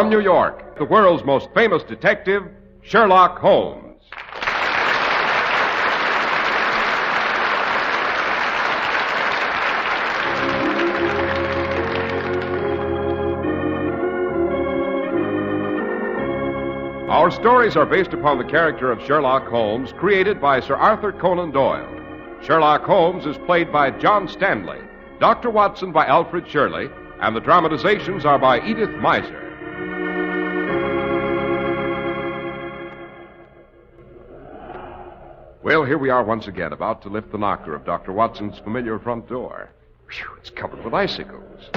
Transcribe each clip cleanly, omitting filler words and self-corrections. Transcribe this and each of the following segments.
From New York, the world's most famous detective, Sherlock Holmes. Our stories are based upon the character of Sherlock Holmes, created by Sir Arthur Conan Doyle. Sherlock Holmes is played by John Stanley, Dr. Watson by Alfred Shirley, and the dramatizations are by Edith Meiser. Well, here we are once again, about to lift the knocker of Dr. Watson's familiar front door. Whew, it's covered with icicles.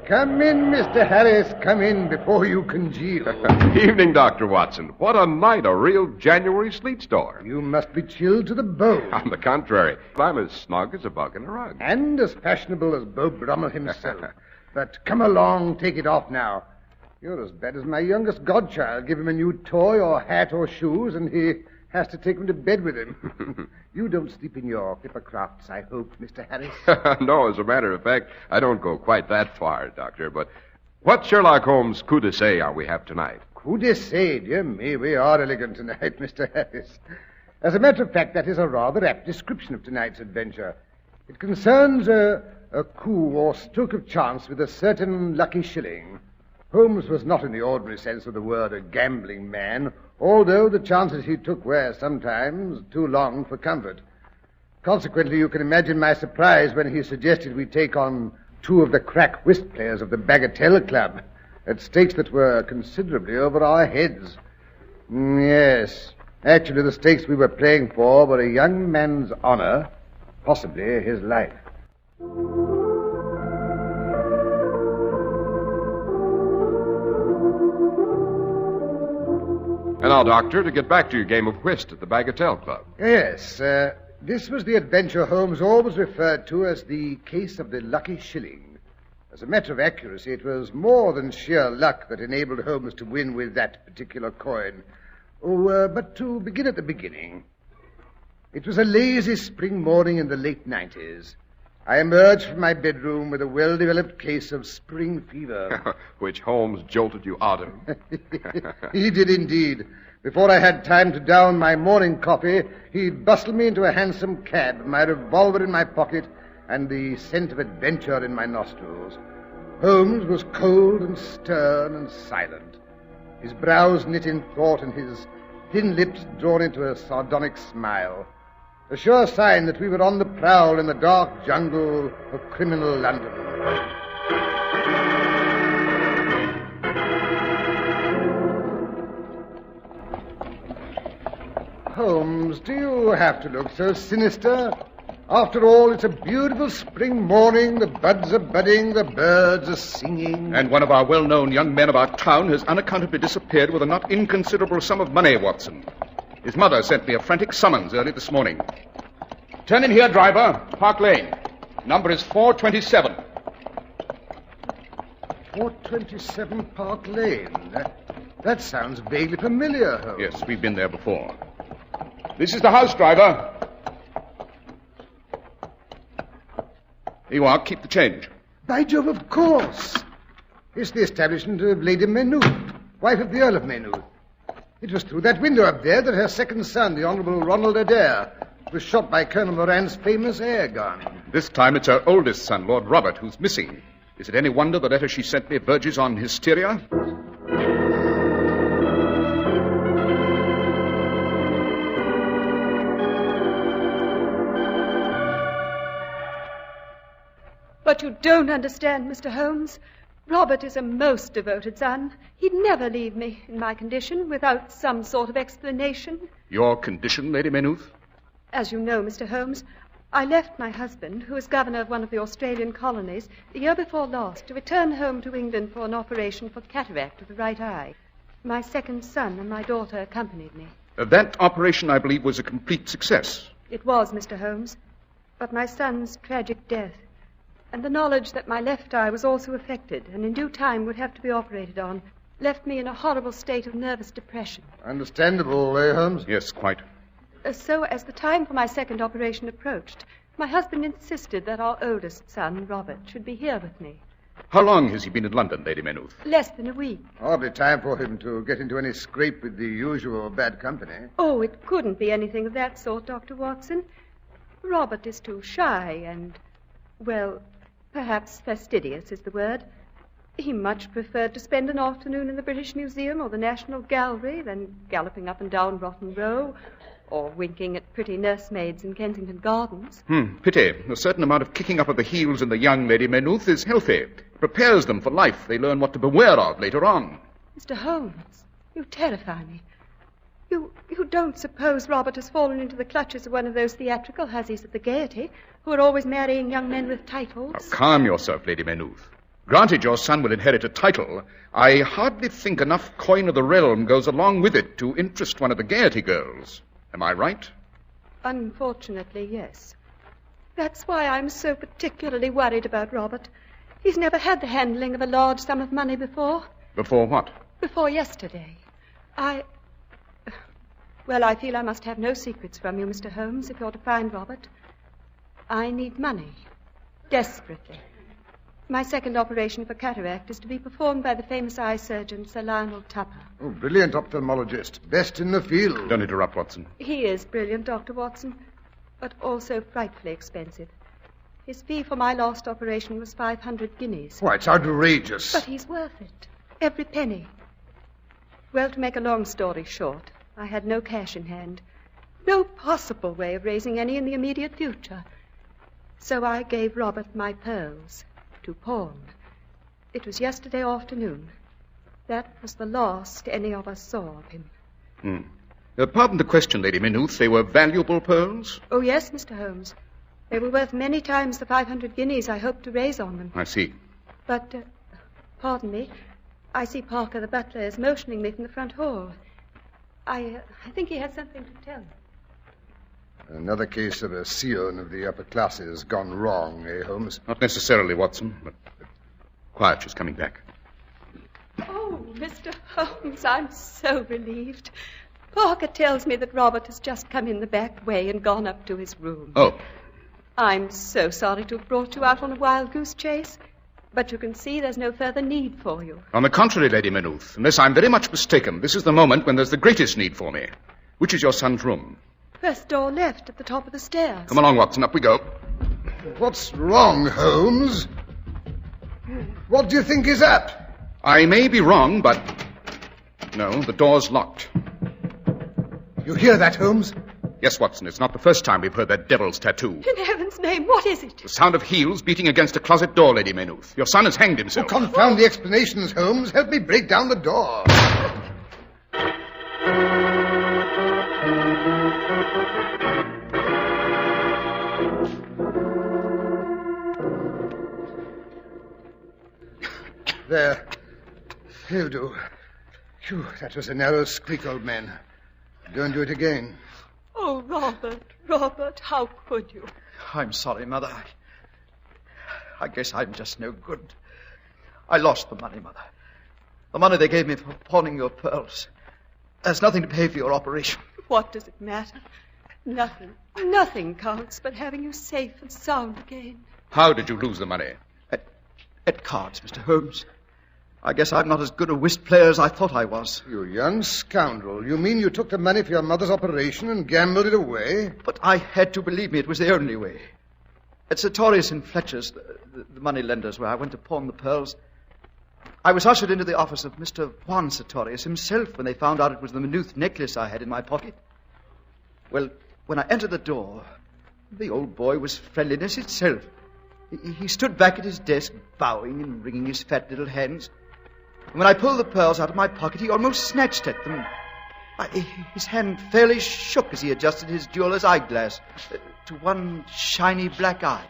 Come in, Mr. Harris. Come in before you congeal. Evening, Dr. Watson. What a night, a real January sleet storm. You must be chilled to the bone. On the contrary, I'm as snug as a bug in a rug. And as fashionable as Beau Brummel himself. But come along, take it off now. You're as bad as my youngest godchild. Give him a new toy or hat or shoes, and he has to take him to bed with him. You don't sleep in your Clippercrafts, I hope, Mr. Harris? No, as a matter of fact, I don't go quite that far, Doctor. But what Sherlock Holmes coup d'essai are we have tonight? Coup d'essai, dear me, we are elegant tonight, Mr. Harris. As a matter of fact, that is a rather apt description of tonight's adventure. It concerns a coup or stroke of chance with a certain lucky shilling. Holmes was not in the ordinary sense of the word a gambling man, although the chances he took were sometimes too long for comfort. Consequently, you can imagine my surprise when he suggested we take on two of the crack whist players of the Bagatelle Club at stakes that were considerably over our heads. Yes, actually the stakes we were playing for were a young man's honor, possibly his life. And now, Doctor, to get back to your game of whist at the Bagatelle Club. Yes, this was the adventure Holmes always referred to as the case of the lucky shilling. As a matter of accuracy, it was more than sheer luck that enabled Holmes to win with that particular coin. But to begin at the beginning, it was a lazy spring morning in the late 90s. I emerged from my bedroom with a well-developed case of spring fever. Which Holmes jolted you out of. He did indeed. Before I had time to down my morning coffee, he bustled me into a hansom cab, my revolver in my pocket, and the scent of adventure in my nostrils. Holmes was cold and stern and silent, his brows knit in thought and his thin lips drawn into a sardonic smile. A sure sign that we were on the prowl in the dark jungle of criminal London. Holmes, do you have to look so sinister? After all, it's a beautiful spring morning. The buds are budding, the birds are singing. And one of our well-known young men of our town has unaccountably disappeared with a not inconsiderable sum of money, Watson. His mother sent me a frantic summons early this morning. Turn in here, driver. Park Lane. Number is 427. 427 Park Lane. That sounds vaguely familiar, Holmes. Yes, we've been there before. This is the house, driver. Here you are. Keep the change. By Jove, of course. It's the establishment of Lady Maynooth, wife of the Earl of Maynooth. It was through that window up there that her second son, the Honourable Ronald Adair, was shot by Colonel Moran's famous air gun. This time it's her oldest son, Lord Robert, who's missing. Is it any wonder the letter she sent me verges on hysteria? But you don't understand, Mr. Holmes. Robert is a most devoted son. He'd never leave me in my condition without some sort of explanation. Your condition, Lady Maynooth? As you know, Mr. Holmes, I left my husband, who is governor of one of the Australian colonies, the year before last, to return home to England for an operation for cataract of the right eye. My second son and my daughter accompanied me. That operation, I believe, was a complete success. It was, Mr. Holmes. But my son's tragic death, and the knowledge that my left eye was also affected and in due time would have to be operated on, left me in a horrible state of nervous depression. Understandable, Holmes? Yes, quite. So, as the time for my second operation approached, my husband insisted that our oldest son, Robert, should be here with me. How long has he been in London, Lady Maynooth? Less than a week. Hardly time for him to get into any scrape with the usual bad company. Oh, it couldn't be anything of that sort, Dr. Watson. Robert is too shy and, well, perhaps fastidious is the word. He much preferred to spend an afternoon in the British Museum or the National Gallery than galloping up and down Rotten Row or winking at pretty nursemaids in Kensington Gardens. Pity. A certain amount of kicking up of the heels in the young Lady Maynooth is healthy. It prepares them for life. They learn what to beware of later on. Mr. Holmes, you terrify me. You don't suppose Robert has fallen into the clutches of one of those theatrical hussies at the Gaiety who are always marrying young men with titles? Now, calm yourself, Lady Maynooth. Granted your son will inherit a title, I hardly think enough coin of the realm goes along with it to interest one of the Gaiety girls. Am I right? Unfortunately, yes. That's why I'm so particularly worried about Robert. He's never had the handling of a large sum of money before. Before what? Before yesterday. I feel I must have no secrets from you, Mr. Holmes, if you're to find Robert. I need money. Desperately. My second operation for cataract is to be performed by the famous eye surgeon, Sir Lionel Tupper. Oh, brilliant ophthalmologist. Best in the field. Don't interrupt, Watson. He is brilliant, Dr. Watson, but also frightfully expensive. His fee for my last operation was 500 guineas. Why, it's outrageous. But he's worth it. Every penny. Well, to make a long story short, I had no cash in hand. No possible way of raising any in the immediate future. So I gave Robert my pearls to pawn. It was yesterday afternoon. That was the last any of us saw of him. Pardon the question, Lady Maynooth. They were valuable pearls? Oh, yes, Mr. Holmes. They were worth many times the 500 guineas I hoped to raise on them. I see. But, pardon me, I see Parker, the butler, is motioning me from the front hall. I think he has something to tell me. Another case of a scion of the upper classes gone wrong, eh, Holmes? Not necessarily, Watson, but quiet, she's coming back. Oh, Mr. Holmes, I'm so relieved. Parker tells me that Robert has just come in the back way and gone up to his room. Oh. I'm so sorry to have brought you out on a wild goose chase, but you can see there's no further need for you. On the contrary, Lady Maynooth, unless I'm very much mistaken, this is the moment when there's the greatest need for me. Which is your son's room? First door left at the top of the stairs. Come along, Watson, up we go. What's wrong, Holmes? What do you think is up? I may be wrong, but... No, the door's locked. You hear that, Holmes? Yes, Watson, it's not the first time we've heard that devil's tattoo. In heaven's name, what is it? The sound of heels beating against a closet door, Lady Maynooth. Your son has hanged Oh, himself. confound the explanations, Holmes. Help me break down the door. There. He'll do. Phew, that was a narrow squeak, old man. Don't do it again. Oh, Robert, how could you? I'm sorry, Mother. I guess I'm just no good. I lost the money, Mother. The money they gave me for pawning your pearls. There's nothing to pay for your operation. What does it matter? Nothing counts but having you safe and sound again. How did you lose the money? At cards, Mr. Holmes. I guess I'm not as good a whist player as I thought I was. You young scoundrel. You mean you took the money for your mother's operation and gambled it away? But I had to, believe me, it was the only way. At Sartorius and Fletcher's, the money lenders where I went to pawn the pearls, I was ushered into the office of Mr. Juan Sartorius himself when they found out it was the Maynooth necklace I had in my pocket. Well, when I entered the door, the old boy was friendliness itself. He stood back at his desk, bowing and wringing his fat little hands. And when I pulled the pearls out of my pocket, he almost snatched at them. His hand fairly shook as he adjusted his jeweler's eyeglass to one shiny black eye.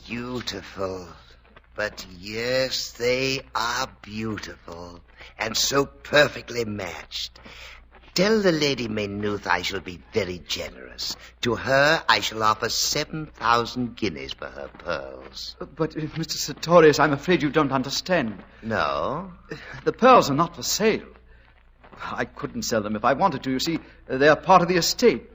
Beautiful. But yes, they are beautiful, and so perfectly matched. Tell the Lady Maynooth I shall be very generous. To her, I shall offer 7,000 guineas for her pearls. But, Mr. Sartorius, I'm afraid you don't understand. No? The pearls are not for sale. I couldn't sell them if I wanted to. You see, they are part of the estate,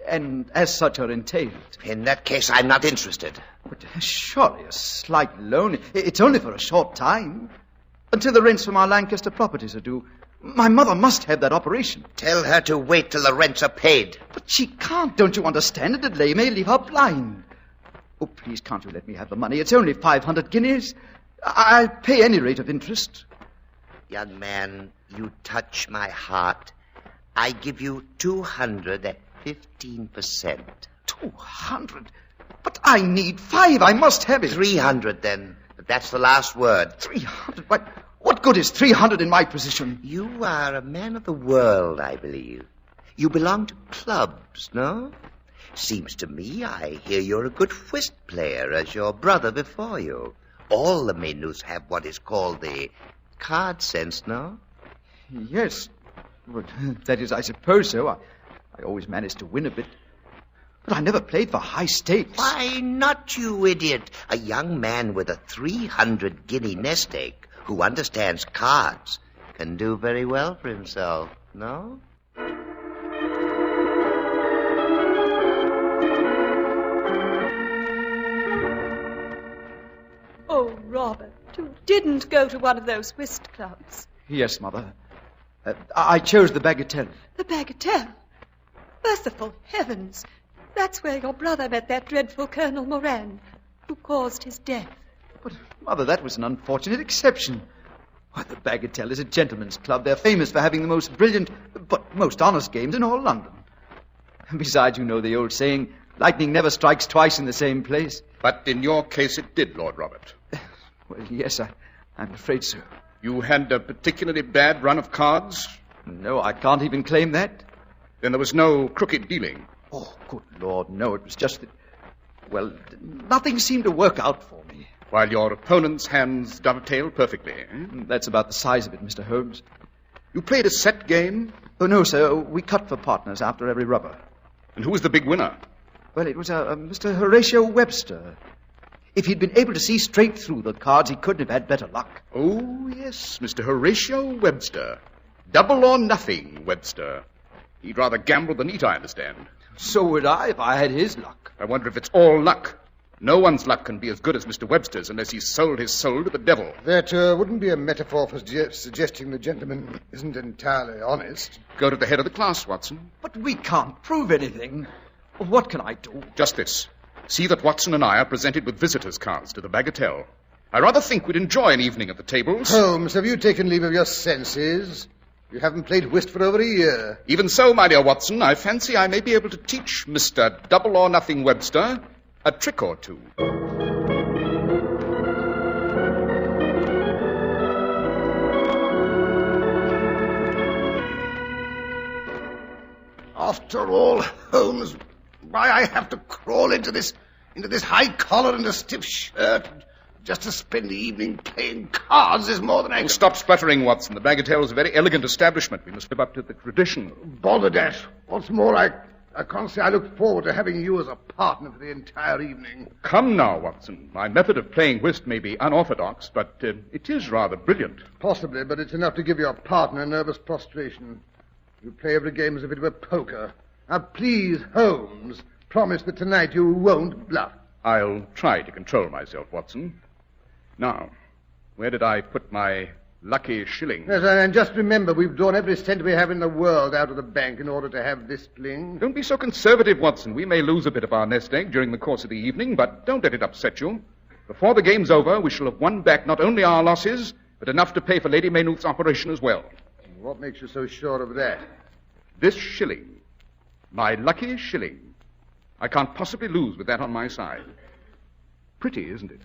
and as such are entailed. In that case, I'm not interested. But surely a slight loan. It's only for a short time. Until the rents from our Lancaster properties are due. My mother must have that operation. Tell her to wait till the rents are paid. But she can't, don't you understand? A delay may leave her blind. Oh, please, can't you let me have the money? It's only 500 guineas. I'll pay any rate of interest. Young man, you touch my heart. I give you 200 at 15%. 200? But I need 5. I must have it. 300 then. But that's the last word. 300? What good is 300 in my position? You are a man of the world, I believe. You belong to clubs, no? Seems to me I hear you're a good whist player, as your brother before you. All the Maynooths have what is called the card sense, no? Yes. Well, that is, I suppose so. I always managed to win a bit. But I never played for high stakes. Why not, you idiot? A young man with a 300 guinea nest egg who understands cards can do very well for himself, no? Oh, Robert, you didn't go to one of those whist clubs. Yes, Mother. I chose the Bagatelle. The Bagatelle? Merciful heavens! That's where your brother met that dreadful Colonel Moran, who caused his death. But, Mother, that was an unfortunate exception. Why, the Bagatelle is a gentleman's club. They're famous for having the most brilliant, but most honest games in all London. And besides, you know the old saying, lightning never strikes twice in the same place. But in your case it did, Lord Robert. Well, yes, I'm afraid so. You had a particularly bad run of cards? No, I can't even claim that. Then there was no crooked dealing? Oh, good Lord, no. It was just that, well, nothing seemed to work out for me. While your opponent's hands dovetailed perfectly, eh? That's about the size of it, Mr. Holmes. You played a set game? Oh, no, sir. We cut for partners after every rubber. And who was the big winner? Well, it was Mr. Horatio Webster. If he'd been able to see straight through the cards, he couldn't have had better luck. Oh, yes, Mr. Horatio Webster. Double or nothing, Webster. He'd rather gamble than eat, I understand. So would I if I had his luck. I wonder if it's all luck. No one's luck can be as good as Mr. Webster's unless he's sold his soul to the devil. That wouldn't be a metaphor for suggesting the gentleman isn't entirely honest. Go to the head of the class, Watson. But we can't prove anything. What can I do? Just this. See that Watson and I are presented with visitors' cards to the Bagatelle. I rather think we'd enjoy an evening at the tables. Holmes, have you taken leave of your senses? You haven't played whist for over a year. Even so, my dear Watson, I fancy I may be able to teach Mr. Double or Nothing Webster a trick or two. After all, Holmes, why I have to crawl into this high collar and a stiff shirt just to spend the evening playing cards is more than I can... Stop spluttering, Watson. The Bagatelle is a very elegant establishment. We must live up to the tradition. Bother dash. What's more, I can't say I look forward to having you as a partner for the entire evening. Come now, Watson. My method of playing whist may be unorthodox, but it is rather brilliant. Possibly, but it's enough to give your partner nervous prostration. You play every game as if it were poker. Now, please, Holmes, promise that tonight you won't bluff. I'll try to control myself, Watson. Now, where did I put my lucky shilling? Yes, and just remember, we've drawn every cent we have in the world out of the bank in order to have this fling. Don't be so conservative, Watson. We may lose a bit of our nest egg during the course of the evening, but don't let it upset you. Before the game's over, we shall have won back not only our losses, but enough to pay for Lady Maynooth's operation as well. What makes you so sure of that? This shilling. My lucky shilling. I can't possibly lose with that on my side. Pretty, isn't it?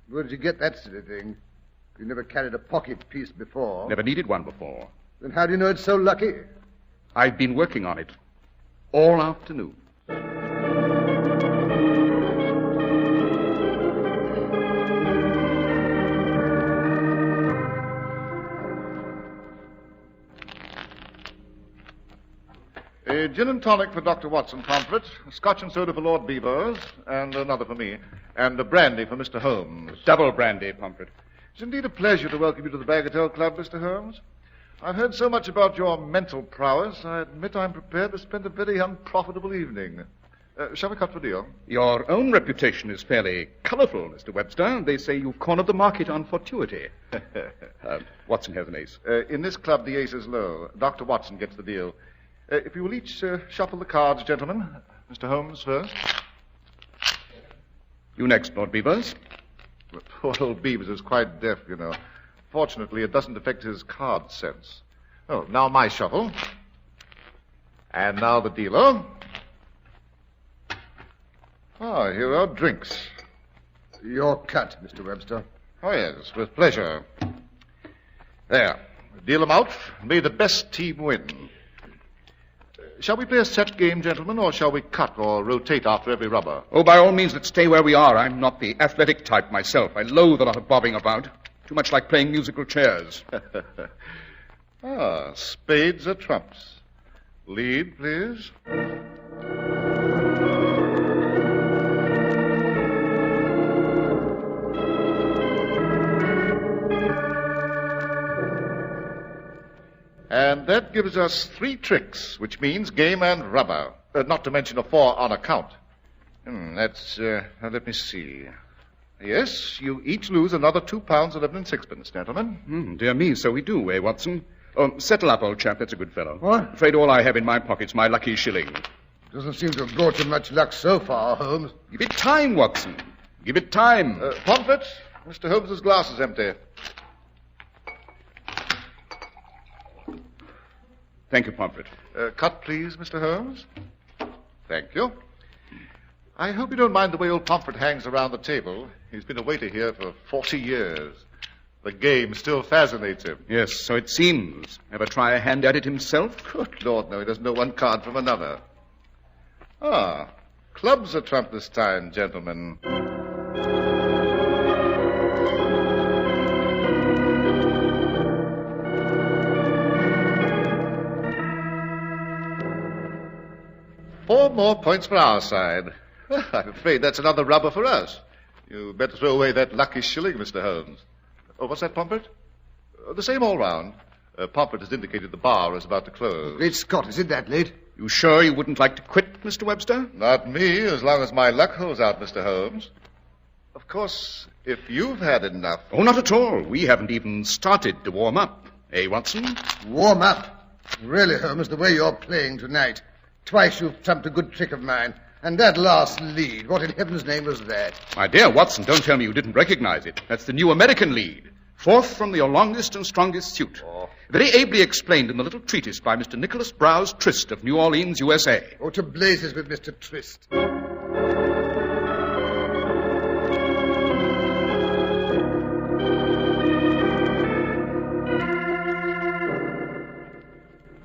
Where did you get that silly thing? You never carried a pocket piece before. Never needed one before. Then how do you know it's so lucky? I've been working on it all afternoon. A gin and tonic for Dr. Watson, Pomfret, a scotch and soda for Lord Beavers, and another for me, and a brandy for Mr. Holmes. Double brandy, Pomfret. It's indeed a pleasure to welcome you to the Bagatelle Club, Mr. Holmes. I've heard so much about your mental prowess, I admit I'm prepared to spend a very unprofitable evening. Shall we cut for deal? Your own reputation is fairly colourful, Mr. Webster. They say you've cornered the market on fortuity. Watson has an ace. In this club, the ace is low. Dr. Watson gets the deal. If you will each shuffle the cards, gentlemen. Mr. Holmes first. You next, Lord Beavers. But poor old Beavers is quite deaf, you know. Fortunately, it doesn't affect his card sense. Oh, now my shuffle. And now the dealer. Ah, here are drinks. Your cut, Mr. Webster. Oh, yes, with pleasure. There. Deal them out. May the best team win. Shall we play a set game, gentlemen, or shall we cut or rotate after every rubber? Oh, by all means, let's stay where we are. I'm not the athletic type myself. I loathe a lot of bobbing about. Too much like playing musical chairs. Spades are trumps. Lead, please. And that gives us 3 tricks, which means game and rubber. Not to mention a 4 on account. Let me see. Yes, you each lose another £2 11 and sixpence, gentlemen. Dear me, so we do, eh, Watson? Oh, settle up, old chap. That's a good fellow. What? Afraid all I have in my pocket's my lucky shilling. Doesn't seem to have brought you much luck so far, Holmes. Give it time, Watson. Give it time. Pomfret, Mr. Holmes's glass is empty. Thank you, Pomfret. Cut, please, Mr. Holmes. Thank you. I hope you don't mind the way old Pomfret hangs around the table. He's been a waiter here for 40 years. The game still fascinates him. Yes, so it seems. Ever try a hand at it himself? Good Lord, no. He doesn't know one card from another. Clubs are trump this time, gentlemen. Four more points for our side. I'm afraid that's another rubber for us. You better throw away that lucky shilling, Mr. Holmes. Oh, what's that, Pomfret? The same all round. Pomfret has indicated the bar is about to close. Great Scott, is it that late? You sure you wouldn't like to quit, Mr. Webster? Not me, as long as my luck holds out, Mr. Holmes. Of course, if you've had enough... Oh, not at all. We haven't even started to warm up. Eh, Watson? Warm up? Really, Holmes, the way you're playing tonight. Twice you've trumped a good trick of mine. And that last lead, what in heaven's name was that? My dear Watson, don't tell me you didn't recognize it. That's the new American lead. 4th from your longest and strongest suit. Oh. Very ably explained in the little treatise by Mr. Nicholas Browse Trist of New Orleans, USA. Oh, to blazes with Mr. Trist.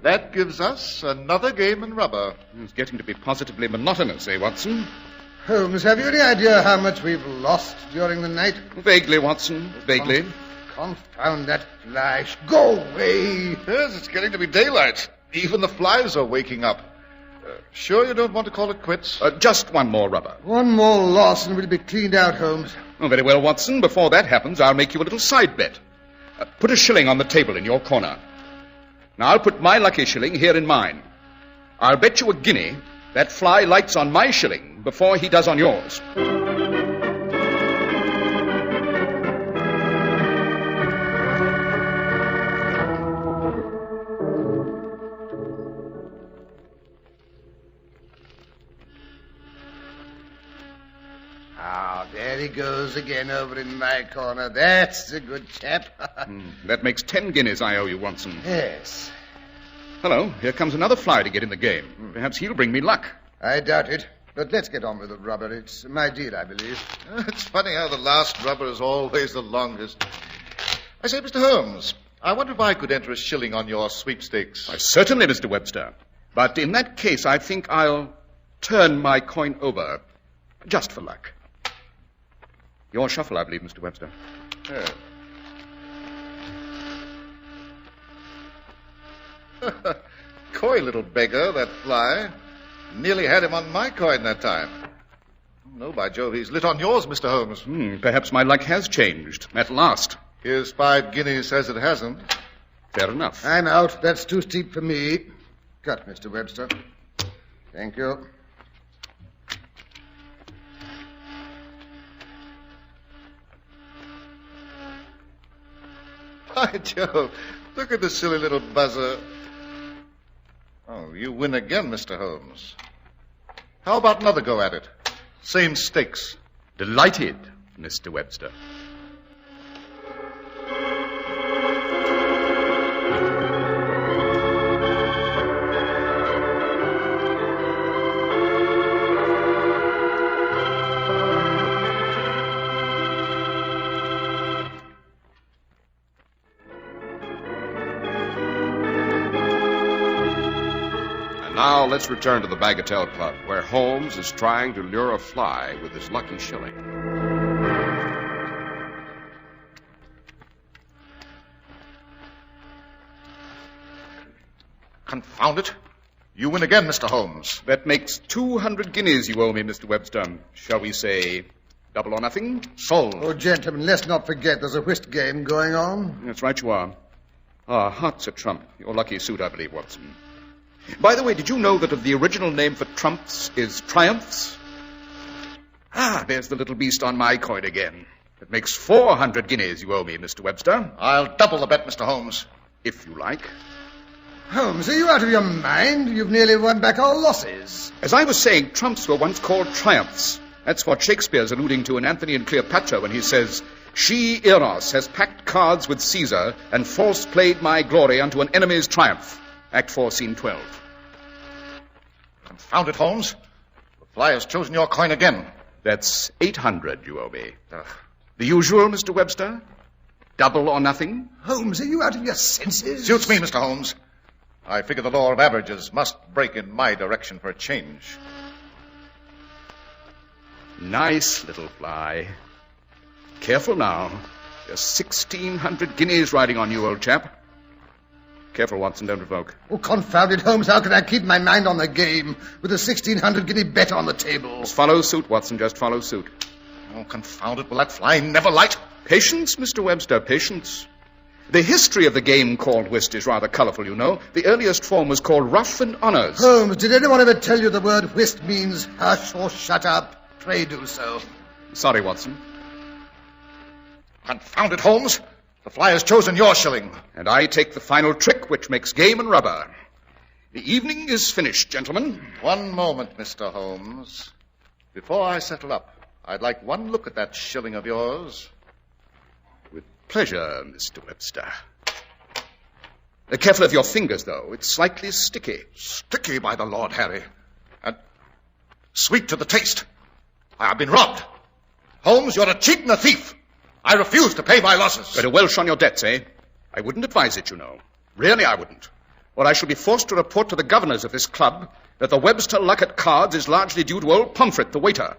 That gives us another game in rubber. It's getting to be positively monotonous, eh, Watson? Holmes, have you any idea how much we've lost during the night? Vaguely, Watson, vaguely. Confound that fly. Go away. Yes, it's getting to be daylight. Even the flies are waking up. Sure you don't want to call it quits? Just one more rubber. One more loss and we'll be cleaned out, Holmes. Oh, very well, Watson. Before that happens, I'll make you a little side bet. Put a shilling on the table in your corner. Now, I'll put my lucky shilling here in mine. I'll bet you a guinea that fly lights on my shilling before he does on yours. There he goes again over in my corner. That's a good chap. That makes 10 guineas I owe you, Watson. Yes. Hello, here comes another fly to get in the game. Perhaps he'll bring me luck. I doubt it. But let's get on with the rubber. It's my deal, I believe. It's funny how the last rubber is always the longest. I say, Mr. Holmes, I wonder if I could enter a shilling on your sweepstakes. Why, certainly, Mr. Webster. But in that case, I think I'll turn my coin over, just for luck. Your shuffle, I believe, Mr. Webster. Yes. Coy little beggar, that fly. Nearly had him on my coin that time. No, by Jove, he's lit on yours, Mr. Holmes. Perhaps my luck has changed, at last. Here's 5 guineas says it hasn't. Fair enough. I'm out. That's too steep for me. Cut, Mr. Webster. Thank you. By Jove, look at the silly little buzzer. Oh, you win again, Mr. Holmes. How about another go at it? Same stakes. Delighted, Mr. Webster. Now let's return to the Bagatelle Club, where Holmes is trying to lure a fly with his lucky shilling. Confound it. You win again, Mr. Holmes. That makes 200 guineas you owe me, Mr. Webster. Shall we say double or nothing? Sold. Oh, gentlemen, let's not forget there's a whist game going on. That's right, you are. Hearts are trump. Your lucky suit, I believe, Watson. By the way, did you know that the original name for trumps is triumphs? There's the little beast on my coin again. It makes 400 guineas you owe me, Mr. Webster. I'll double the bet, Mr. Holmes. If you like. Holmes, are you out of your mind? You've nearly won back our losses. As I was saying, trumps were once called triumphs. That's what Shakespeare's alluding to in Antony and Cleopatra when he says, "She, Eros, has packed cards with Caesar and false played my glory unto an enemy's triumph." Act 4, Scene 12. Confound it, Holmes. The fly has chosen your coin again. That's 800 you owe me. The usual, Mr. Webster? Double or nothing? Holmes, are you out of your senses? Suits me, Mr. Holmes. I figure the law of averages must break in my direction for a change. Nice little fly. Careful now. There's 1,600 guineas riding on you, old chap. Careful, Watson, don't provoke. Oh, confound it, Holmes. How can I keep my mind on the game with a 1,600 guinea bet on the table? Just follow suit, Watson, just follow suit. Oh, confound it. Will that fly never light? Patience, Mr. Webster, patience. The history of the game called whist is rather colourful, you know. The earliest form was called ruff and honours. Holmes, did anyone ever tell you the word whist means hush or shut up? Pray do so. Sorry, Watson. Confound it, Holmes. The fly has chosen your shilling. And I take the final trick, which makes game and rubber. The evening is finished, gentlemen. One moment, Mr. Holmes. Before I settle up, I'd like one look at that shilling of yours. With pleasure, Mr. Webster. Careful of your fingers, though. It's slightly sticky. Sticky, by the Lord Harry. And sweet to the taste. I've been robbed. Holmes, you're a cheat and a thief. I refuse to pay my losses. Very Welsh on your debts, eh? I wouldn't advise it, you know. Really, I wouldn't. Or I shall be forced to report to the governors of this club that the Webster luck at cards is largely due to old Pomfret, the waiter.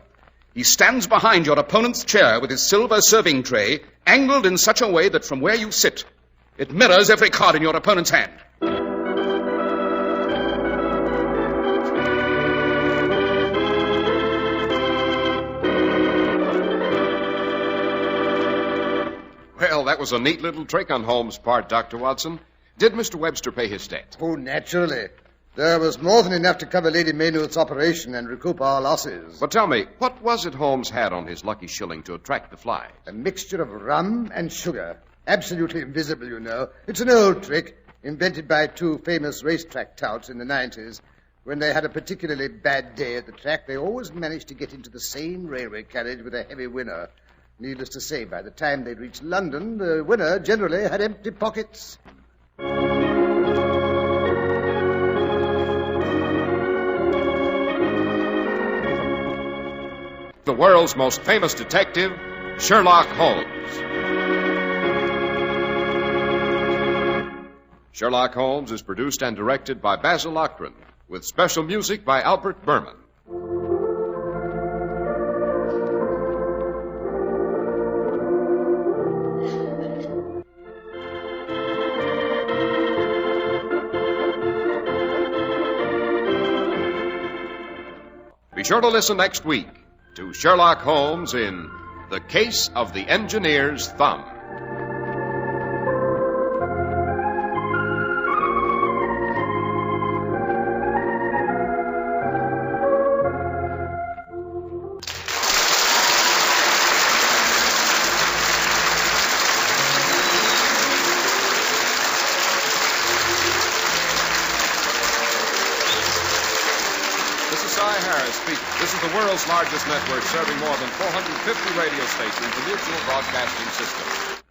He stands behind your opponent's chair with his silver serving tray, angled in such a way that from where you sit, it mirrors every card in your opponent's hand. Well, that was a neat little trick on Holmes' part, Dr. Watson. Did Mr. Webster pay his debt? Oh, naturally. There was more than enough to cover Lady Maynooth's operation and recoup our losses. But tell me, what was it Holmes had on his lucky shilling to attract the flies? A mixture of rum and sugar. Absolutely invisible, you know. It's an old trick, invented by two famous racetrack touts in the 90s. When they had a particularly bad day at the track, they always managed to get into the same railway carriage with a heavy winner. Needless to say, by the time they'd reached London, the winner generally had empty pockets. The world's most famous detective, Sherlock Holmes. Sherlock Holmes is produced and directed by Basil Lochran, with special music by Albert Berman. Be sure to listen next week to Sherlock Holmes in The Case of the Engineer's Thumb. Cy Harris speaking. This is the world's largest network serving more than 450 radio stations in the Mutual Broadcasting System.